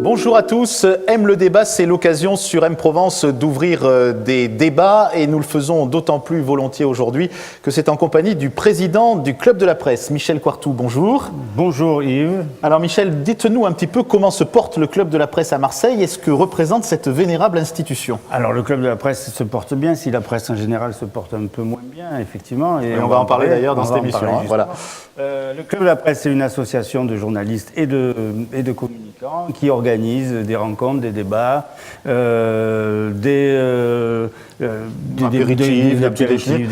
Bonjour à tous. Aime le débat, c'est l'occasion sur M-Provence d'ouvrir des débats et nous le faisons d'autant plus volontiers aujourd'hui que c'est en compagnie du président du Club de la Presse, Michel Coirtou. Bonjour. Bonjour Yves. Alors Michel, dites-nous un petit peu comment se porte le Club de la Presse à Marseille et ce que représente cette vénérable institution. Alors le Club de la Presse se porte bien, si la presse en général se porte un peu moins bien, effectivement. Et on va en parler d'ailleurs dans cette émission. Voilà. Le Club de la Presse, c'est une association de journalistes et de communicants qui organise des rencontres, des débats, des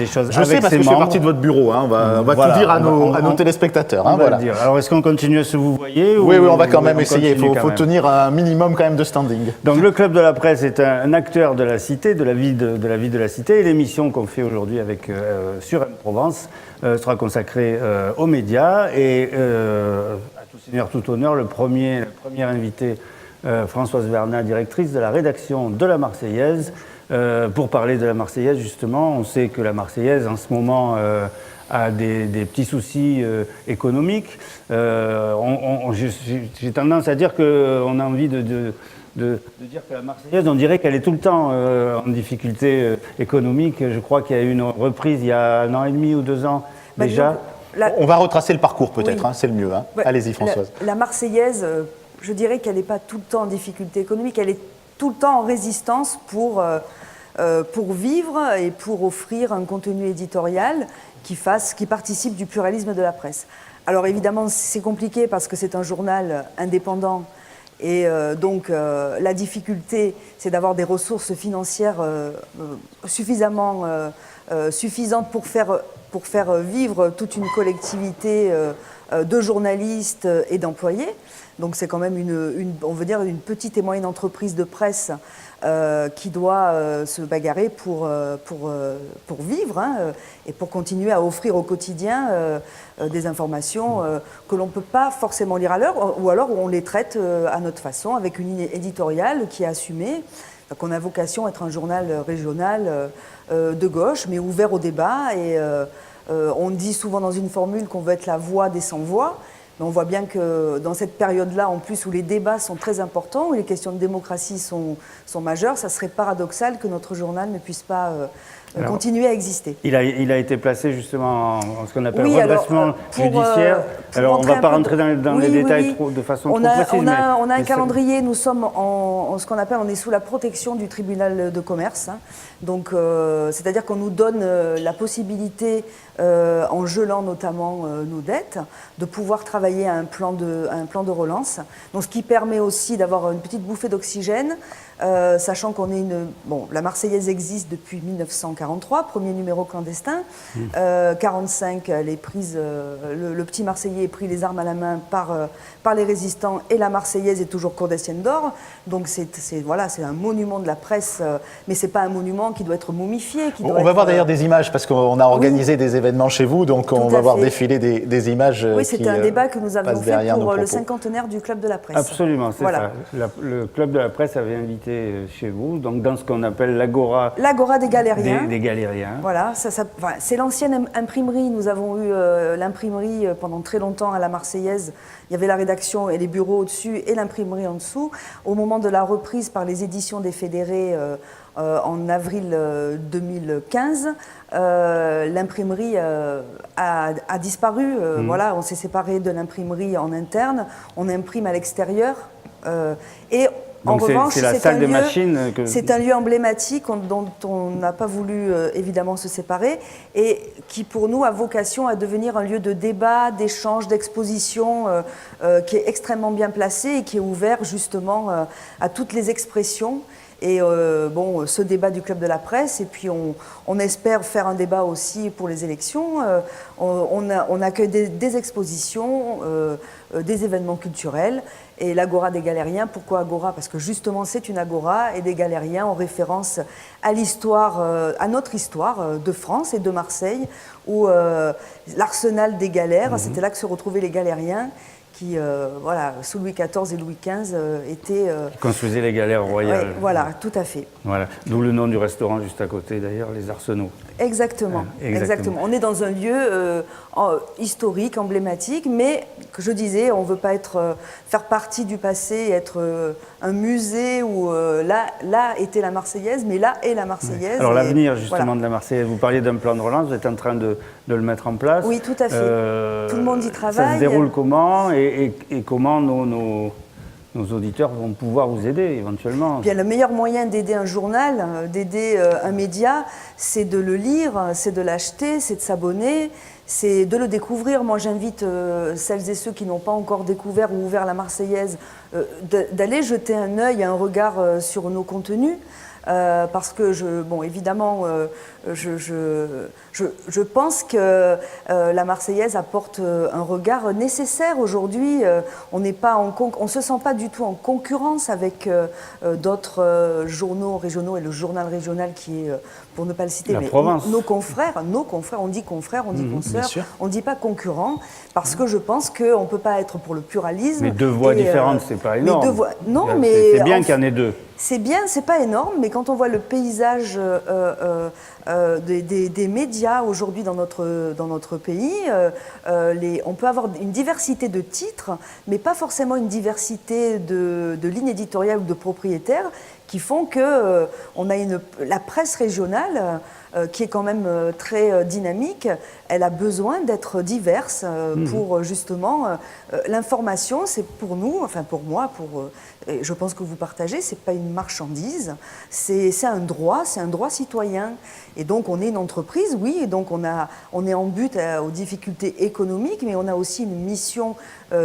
choses. Je sais parce que je fais partie de votre bureau. On va voilà, tout dire à nos téléspectateurs. Voilà. Alors, est-ce qu'on continue à se vous voyez Oui, on va quand même essayer. Il faut tenir un minimum quand même de standing. Donc, le Club de la Presse est un acteur de la cité, de la vie de la cité. Et l'émission qu'on fait aujourd'hui sur M-Provence sera consacrée aux médias. Et à tout seigneur, tout honneur, le premier invité, Françoise Vernat, directrice de la rédaction de la Marseillaise. Pour parler de la Marseillaise, justement, on sait que la Marseillaise, en ce moment, a des petits soucis économiques. J'ai tendance à dire qu'on a envie de dire que la Marseillaise, on dirait qu'elle est tout le temps en difficulté économique. Je crois qu'il y a eu une reprise il y a 1 an et demi ou 2 ans déjà. On va retracer le parcours peut-être, c'est le mieux. Ouais, allez-y Françoise. La Marseillaise, je dirais qu'elle n'est pas tout le temps en difficulté économique, elle est tout le temps en résistance pour vivre et pour offrir un contenu éditorial qui participe du pluralisme de la presse. Alors évidemment, c'est compliqué parce que c'est un journal indépendant et donc la difficulté, c'est d'avoir des ressources financières suffisantes pour faire vivre toute une collectivité de journalistes et d'employés. Donc c'est quand même on veut dire une petite et moyenne entreprise de presse qui doit se bagarrer pour vivre et pour continuer à offrir au quotidien des informations que l'on ne peut pas forcément lire à l'heure, ou alors on les traite à notre façon, avec une ligne éditoriale qui est assumée. Donc on a vocation à être un journal régional de gauche, mais ouvert au débat. Et on dit souvent dans une formule qu'on veut être la voix des sans-voix. Mais on voit bien que dans cette période-là, en plus où les débats sont très importants, où les questions de démocratie sont majeures, ça serait paradoxal que notre journal ne puisse pas continuer à exister. Il a été placé justement en ce qu'on appelle redressement judiciaire. Alors on ne va pas rentrer dans les détails de façon trop précise. On a un calendrier, nous sommes on est sous la protection du tribunal de commerce. Donc c'est-à-dire qu'on nous donne la possibilité, en gelant notamment nos dettes, de pouvoir travailler à un plan de relance. Donc ce qui permet aussi d'avoir une petite bouffée d'oxygène, sachant qu'on est la Marseillaise existe depuis 1943, premier numéro clandestin. 45, elle est prise, le petit Marseillais est pris les armes à la main par les résistants et la Marseillaise est toujours clandestine d'or. Donc c'est un monument de la presse, mais c'est pas un monument qui doit être momifié. On va voir d'ailleurs des images parce qu'on a organisé des événements chez vous, donc on va voir défiler des images. Oui, c'était un débat que nous avions fait pour le cinquantenaire du Club de la Presse. Absolument, c'est ça. Le Club de la Presse avait invité chez vous, donc dans ce qu'on appelle l'Agora. L'Agora des Galériens. Des Galériens. Voilà, c'est l'ancienne imprimerie. Nous avons eu l'imprimerie pendant très longtemps à la Marseillaise. Il y avait la rédaction et les bureaux au-dessus et l'imprimerie en dessous. Au moment de la reprise par les éditions des Fédérés en avril 2015, l'imprimerie a disparu. Voilà, on s'est séparé de l'imprimerie en interne. On imprime à l'extérieur. Et en revanche, c'est un lieu emblématique dont on n'a pas voulu évidemment se séparer et qui pour nous a vocation à devenir un lieu de débat, d'échange, d'exposition qui est extrêmement bien placé et qui est ouvert justement à toutes les expressions. Et ce débat du Club de la Presse, et puis on espère faire un débat aussi pour les élections. On accueille des expositions, des événements culturels. Et l'Agora des Galériens, pourquoi Agora? Parce que justement c'est une Agora et des Galériens en référence à l'histoire, à notre histoire de France et de Marseille, où l'arsenal des galères, c'était là que se retrouvaient les Galériens, voilà, sous Louis XIV et Louis XV, étaient... Construisait les galères royales. Ouais, voilà, tout à fait. Voilà. D'où le nom du restaurant juste à côté, d'ailleurs, les Arsenaux. Exactement, exactement. On est dans un lieu historique, emblématique, mais, que je disais, on ne veut pas faire partie du passé, être un musée où là était la Marseillaise, mais là est la Marseillaise. Alors l'avenir justement de la Marseillaise, vous parliez d'un plan de relance, vous êtes en train de le mettre en place. Oui, tout à fait. Tout le monde y travaille. Ça se déroule comment et comment nos auditeurs vont pouvoir vous aider éventuellement? Bien, le meilleur moyen d'aider un journal, d'aider un média, c'est de le lire, c'est de l'acheter, c'est de s'abonner, c'est de le découvrir. Moi, j'invite celles et ceux qui n'ont pas encore découvert ou ouvert la Marseillaise d'aller jeter un œil, un regard sur nos contenus. Parce que, évidemment, je pense que la Marseillaise apporte un regard nécessaire aujourd'hui. On ne se sent pas du tout en concurrence avec d'autres journaux régionaux et le journal régional qui est, pour ne pas le citer, mais nos confrères, on dit confrères, on dit consoeurs, on ne dit pas concurrents, parce que je pense qu'on ne peut pas être pour le pluralisme. Mais deux voix différentes, c'est pas énorme. C'est bien qu'il y en ait deux. C'est bien, c'est pas énorme, mais quand on voit le paysage des médias aujourd'hui dans notre pays, on peut avoir une diversité de titres, mais pas forcément une diversité de lignes éditoriales ou de propriétaires qui font que on a la presse régionale qui est quand même très dynamique, elle a besoin d'être diverse pour justement l'information, c'est pour nous, enfin pour moi, je pense que vous partagez, c'est pas une marchandise, c'est un droit citoyen. Et donc on est une entreprise, oui, et donc on est en but aux difficultés économiques, mais on a aussi une mission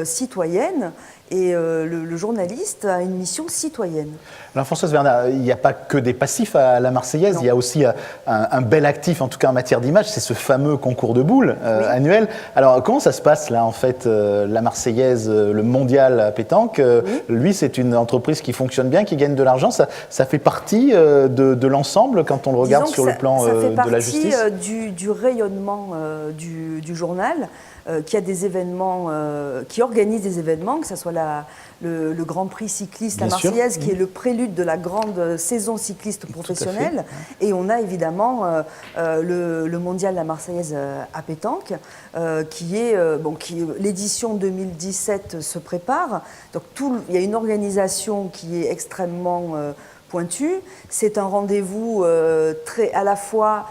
citoyenne. Et le journaliste a une mission citoyenne. Alors Françoise Vernat, il n'y a pas que des passifs à la Marseillaise, non. Il y a aussi un bel actif, en tout cas en matière d'image, c'est ce fameux concours de boules annuel. Alors comment ça se passe là en fait, la Marseillaise, le mondial à pétanque, lui c'est une entreprise qui fonctionne bien, qui gagne de l'argent, ça fait partie de l'ensemble quand on le regarde sur le plan de la justice. Ça fait partie du rayonnement du journal. Qui a des événements, qui organise des événements, que ce soit le Grand Prix cycliste, la Marseillaise, qui est le prélude de la grande saison cycliste professionnelle. Et on a évidemment le mondial La Marseillaise à pétanque, l'édition 2017 se prépare. Donc il y a une organisation qui est extrêmement pointue. C'est un rendez-vous à la fois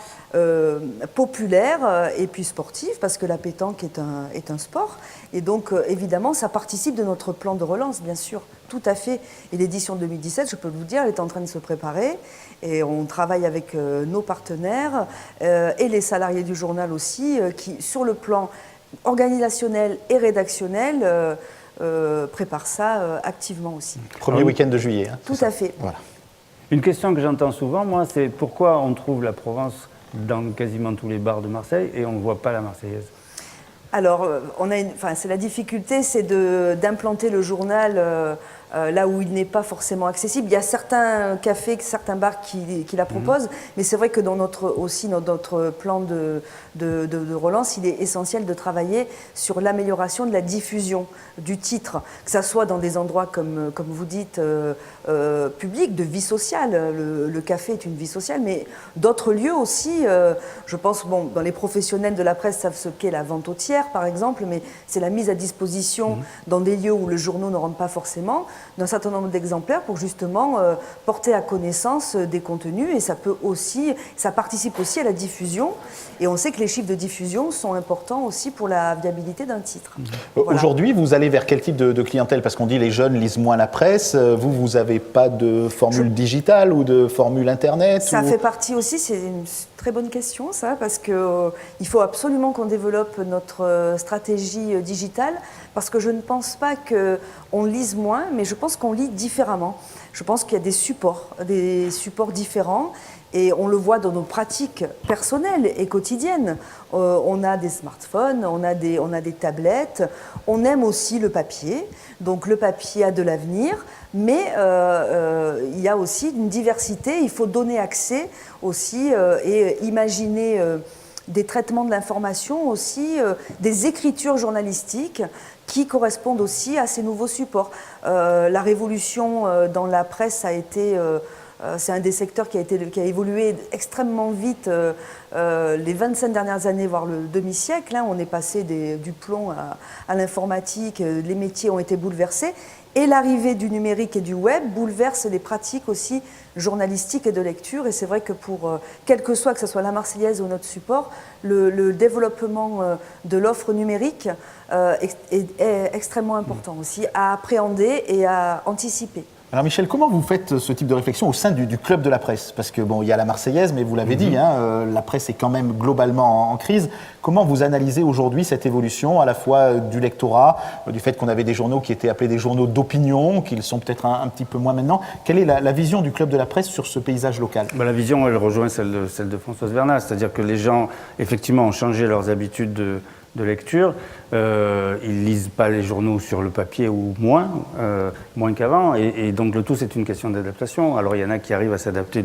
populaire et puis sportif, parce que la pétanque est un sport. Et donc, évidemment, ça participe de notre plan de relance, bien sûr, tout à fait. Et l'édition 2017, je peux vous dire, elle est en train de se préparer. Et on travaille avec nos partenaires et les salariés du journal aussi, qui, sur le plan organisationnel et rédactionnel, préparent ça activement aussi. Premier week-end de juillet. Hein, tout à fait. Voilà. Une question que j'entends souvent, moi, c'est pourquoi on trouve la Provence dans quasiment tous les bars de Marseille et on ne voit pas la Marseillaise? Alors, c'est la difficulté, c'est d'implanter le journal là où il n'est pas forcément accessible. Il y a certains cafés, certains bars qui la proposent, mais c'est vrai que dans notre plan de relance, il est essentiel de travailler sur l'amélioration de la diffusion du titre, que ça soit dans des endroits comme vous dites publics, de vie sociale. Le café est une vie sociale, mais d'autres lieux aussi. Je pense, dans les professionnels de la presse savent ce qu'est la vente au tiers, par exemple, mais c'est la mise à disposition dans des lieux où le journal ne rentre pas forcément, d'un certain nombre d'exemplaires pour justement porter à connaissance des contenus, et ça participe aussi à la diffusion, et on sait que les chiffres de diffusion sont importants aussi pour la viabilité d'un titre. Voilà. Aujourd'hui, vous allez vers quel type de clientèle? Parce qu'on dit les jeunes lisent moins la presse, vous n'avez pas de formule digitale ou de formule internet? Ça fait partie aussi, c'est une très bonne question ça, parce qu'il faut absolument qu'on développe notre stratégie digitale, parce que je ne pense pas qu'on lise moins, mais je pense qu'on lit différemment. Je pense qu'il y a des supports différents, et on le voit dans nos pratiques personnelles et quotidiennes. On a des smartphones, on a des tablettes, on aime aussi le papier, donc le papier a de l'avenir, mais il y a aussi une diversité, il faut donner accès aussi et imaginer des traitements de l'information aussi, des écritures journalistiques qui correspondent aussi à ces nouveaux supports. La révolution dans la presse a été... c'est un des secteurs qui a évolué extrêmement vite les 25 dernières années, voire le demi-siècle. On est passé du plomb à l'informatique, les métiers ont été bouleversés. Et l'arrivée du numérique et du web bouleverse les pratiques aussi journalistiques et de lecture. Et c'est vrai que quel que soit, que ce soit la Marseillaise ou notre support, le développement de l'offre numérique est extrêmement important aussi à appréhender et à anticiper. Alors Michel, comment vous faites ce type de réflexion au sein du club de la presse? Parce que bon, il y a la Marseillaise, mais vous l'avez dit, la presse est quand même globalement en crise. Comment vous analysez aujourd'hui cette évolution, à la fois du lectorat, du fait qu'on avait des journaux qui étaient appelés des journaux d'opinion, qu'ils sont peut-être un petit peu moins maintenant? Quelle est la vision du club de la presse sur ce paysage local? La vision, elle rejoint celle de Françoise Vernat, c'est-à-dire que les gens, effectivement, ont changé leurs habitudes de lecture. Ils lisent pas les journaux sur le papier ou moins qu'avant, et donc le tout c'est une question d'adaptation. Alors il y en a qui arrivent à s'adapter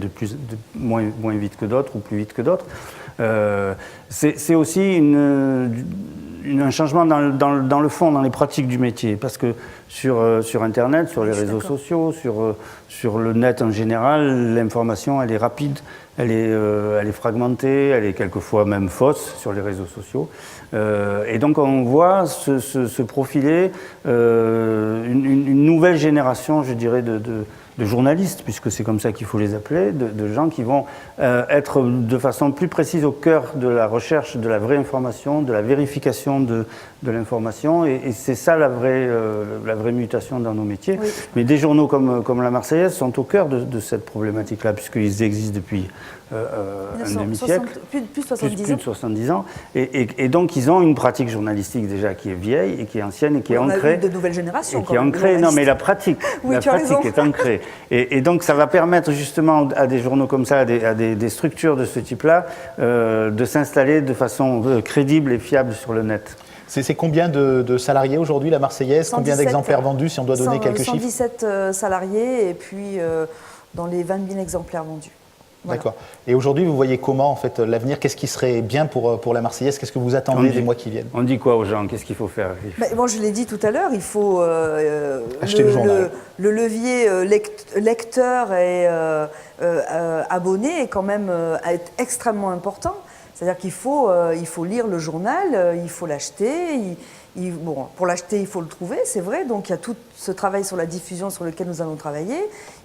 moins vite que d'autres ou plus vite que d'autres. C'est aussi un changement dans le fond, dans les pratiques du métier, parce que sur Internet, sur les réseaux sociaux, sur le net en général, l'information elle est rapide, elle est fragmentée, elle est quelquefois même fausse sur les réseaux sociaux. Et donc on voit se profiler une nouvelle génération, je dirais, de journalistes, puisque c'est comme ça qu'il faut les appeler, de gens qui vont être de façon plus précise au cœur de la recherche de la vraie information, de la vérification de l'information, et c'est ça la vraie mutation dans nos métiers. Oui. Mais des journaux comme la Marseillaise sont au cœur de cette problématique-là, puisqu'ils existent depuis un demi-siècle, plus de 70 ans, et donc ils ont une pratique journalistique déjà qui est vieille et qui est ancienne et qui est ancrée. De nouvelles générations. Et qui est ancrée. Non, mais la pratique, oui, la pratique est ancrée. Et donc ça va permettre justement à des journaux comme ça, à des structures de ce type-là, de s'installer de façon crédible et fiable sur le net. C'est combien de salariés aujourd'hui, la Marseillaise? 117, combien d'exemplaires vendus, si on doit donner quelques chiffres? 117 salariés et puis dans les 20 000 exemplaires vendus. Voilà. D'accord. Et aujourd'hui, vous voyez comment, en fait, l'avenir? Qu'est-ce qui serait bien pour la Marseillaise? Qu'est-ce que vous attendez des mois qui viennent? On dit quoi aux gens? Qu'est-ce qu'il faut faire? Bon, je l'ai dit tout à l'heure, il faut acheter le journal. Le levier lecteur et abonné est quand même extrêmement important. C'est-à-dire qu'il faut lire le journal, il faut l'acheter. Pour l'acheter, il faut le trouver, c'est vrai. Donc il y a tout ce travail sur la diffusion sur lequel nous allons travailler.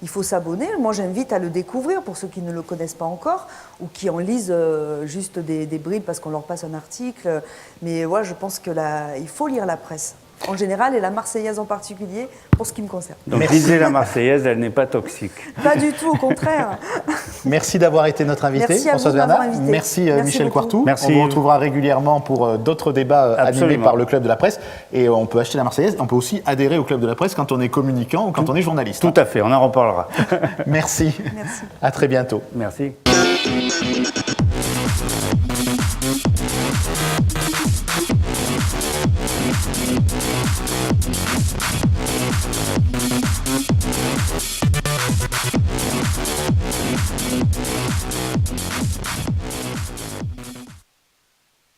Il faut s'abonner. Moi, j'invite à le découvrir pour ceux qui ne le connaissent pas encore ou qui en lisent juste des bribes parce qu'on leur passe un article. Mais voilà, je pense qu'il faut lire la presse en général et la Marseillaise en particulier pour ce qui me concerne. Donc lisez la Marseillaise, elle n'est pas toxique. Pas du tout, au contraire. Merci d'avoir été notre invité, Françoise Vernat. Merci Michel Quartou. Merci. On vous retrouvera régulièrement pour d'autres débats animés par le Club de la Presse. Et on peut acheter la Marseillaise. On peut aussi adhérer au Club de la Presse quand on est communicant ou quand on est journaliste. Tout à fait, on en reparlera. Merci. Merci. À très bientôt. Merci.